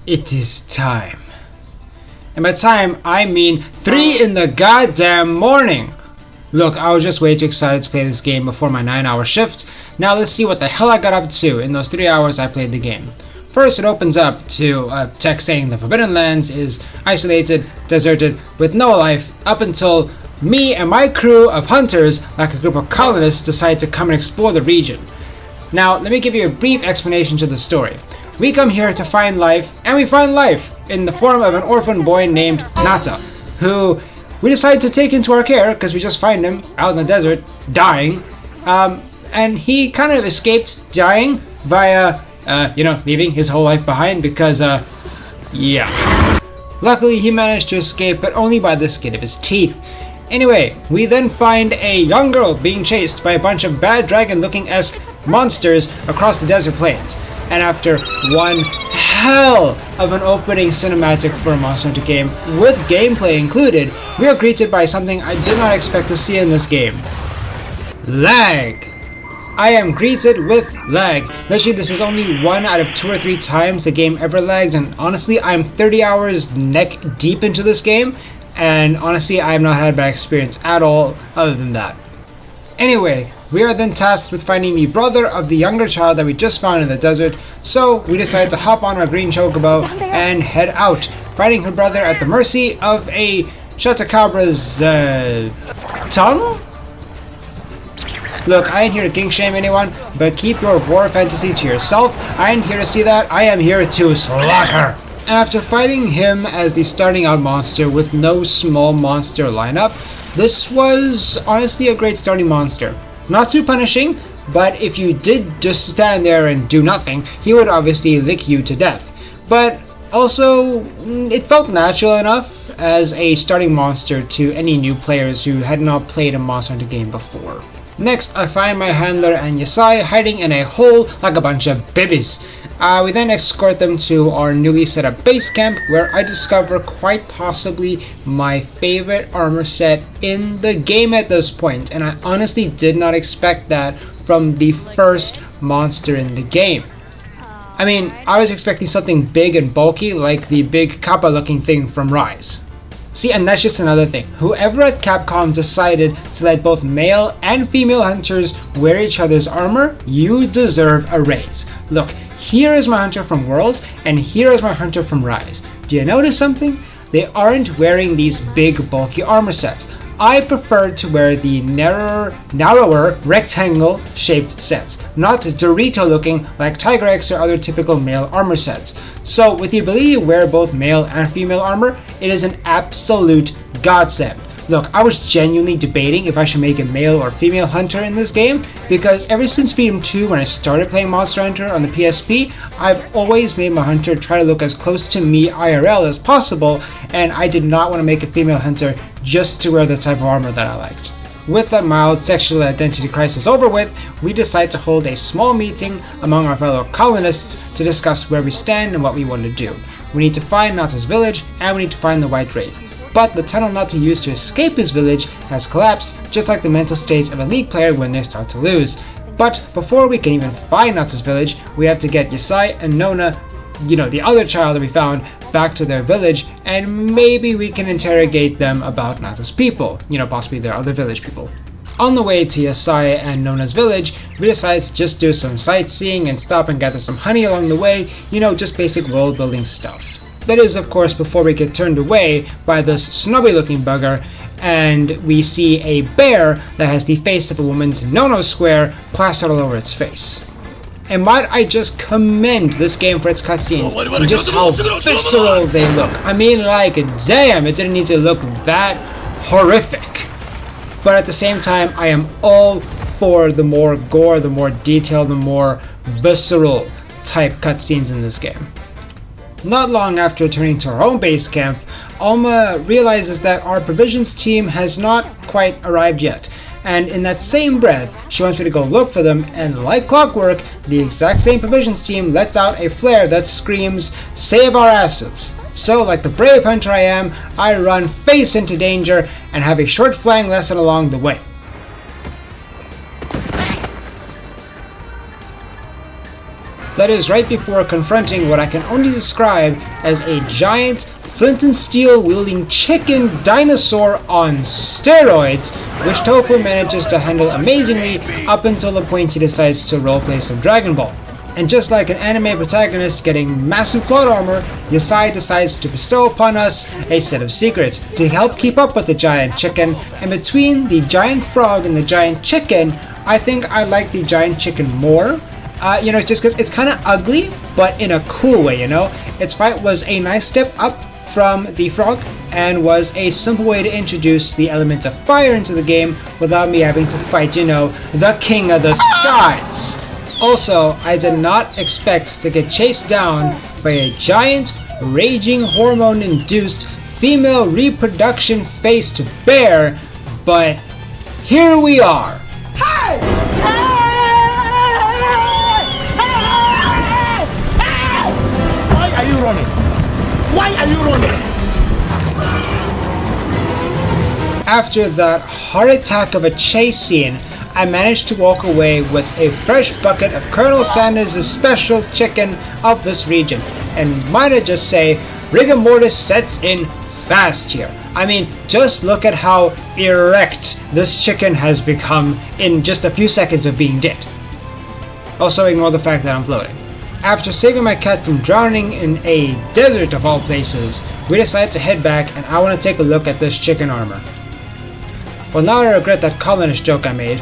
It is time. And by time, I mean 3 in the goddamn morning. Look, I was just way too excited to play this game before my 9-hour shift. Now let's see what the hell I got up to in those 3 hours I played the game. First, it opens up to a text saying the Forbidden Lands is isolated, deserted, with no life, up until me and my crew of hunters, like a group of colonists, decide to come and explore the region. Now, let me give you a brief explanation to the story. We come here to find life, and we find life in the form of an orphan boy named Nata, who we decide to take into our care because we just find him out in the desert, dying. And he kind of escaped dying via, leaving his whole life behind because, yeah. Luckily, he managed to escape, but only by the skin of his teeth. Anyway, we then find a young girl being chased by a bunch of bad dragon-looking-esque monsters across the desert plains. And after one hell of an opening cinematic for a Monster Hunter game, with gameplay included, we are greeted by something I did not expect to see in this game. Lag! I am greeted with lag. Literally, this is only 1 out of 2 or 3 times the game ever lagged, and honestly, I'm 30 hours neck deep into this game, and honestly, I have not had a bad experience at all other than that. Anyway, we are then tasked with finding the brother of the younger child that we just found in the desert, so we decide to hop on our green chocobo and head out, finding her brother at the mercy of a Chatacabra's, tongue? Look, I ain't here to king shame anyone, but keep your war fantasy to yourself. I ain't here to see that, I am here to slaughter! After fighting him as the starting out monster with no small monster lineup, this was honestly a great starting monster. Not too punishing, but if you did just stand there and do nothing, he would obviously lick you to death. But also, it felt natural enough as a starting monster to any new players who had not played a Monster Hunter game before. Next, I find my handler and Yasai hiding in a hole like a bunch of babies. We then escort them to our newly set up base camp, where I discover quite possibly my favorite armor set in the game at this point, and I honestly did not expect that from the first monster in the game. I mean, I was expecting something big and bulky like the big Kappa looking thing from Rise. See, and that's just another thing. Whoever at Capcom decided to let both male and female hunters wear each other's armor, you deserve a raise. Look, here is my hunter from World, and here is my hunter from Rise. Do you notice something? They aren't wearing these big, bulky armor sets. I prefer to wear the narrower rectangle-shaped sets, not Dorito-looking like Tiger X or other typical male armor sets. So, with the ability to wear both male and female armor, it is an absolute godsend. Look, I was genuinely debating if I should make a male or female hunter in this game, because ever since Freedom 2 when I started playing Monster Hunter on the PSP, I've always made my hunter try to look as close to me IRL as possible, and I did not want to make a female hunter just to wear the type of armor that I liked. With that mild sexual identity crisis over with, we decide to hold a small meeting among our fellow colonists to discuss where we stand and what we want to do. We need to find Nata's village, and we need to find the White Wraith. But the tunnel Nata used to escape his village has collapsed, just like the mental state of a League player when they start to lose. But before we can even find Nata's village, we have to get Yasai and Nona, the other child that we found, back to their village, and maybe we can interrogate them about Nata's people, possibly their other village people. On the way to Yasai and Nona's village, we decide to just do some sightseeing and stop and gather some honey along the way, just basic world building stuff. That is, of course, before we get turned away by this snobby looking bugger, and we see a bear that has the face of a woman's no-no square plastered all over its face. And might I just commend this game for its cutscenes and just how visceral they look. I mean, like, damn, it didn't need to look that horrific. But at the same time, I am all for the more gore, the more detailed, the more visceral type cutscenes in this game. Not long after returning to our own base camp, Alma realizes that our provisions team has not quite arrived yet, and in that same breath, she wants me to go look for them, and like clockwork, the exact same provisions team lets out a flare that screams, "Save our asses!" So, like the brave hunter I am, I run face into danger and have a short flying lesson along the way. That is right before confronting what I can only describe as a giant flint and steel wielding chicken dinosaur on steroids, which Tofu manages to handle amazingly up until the point he decides to roleplay some Dragon Ball. And just like an anime protagonist getting massive plot armor, Yasai decides to bestow upon us a set of secrets to help keep up with the giant chicken, and between the giant frog and the giant chicken, I think I like the giant chicken more. Just because it's kind of ugly, but in a cool way, Its fight was a nice step up from the frog, and was a simple way to introduce the element of fire into the game without me having to fight, the king of the skies. Also, I did not expect to get chased down by a giant, raging, hormone-induced, female reproduction-faced bear, but here we are. Hey! Why are you running? Why are you running? After that heart attack of a chase scene, I managed to walk away with a fresh bucket of Colonel Sanders' special chicken of this region. And might I just say, rigor mortis sets in fast here. I mean, just look at how erect this chicken has become in just a few seconds of being dead. Also ignore the fact that I'm floating. After saving my cat from drowning in a desert of all places, we decided to head back, and I want to take a look at this chicken armor. Well, now I regret that colonist joke I made.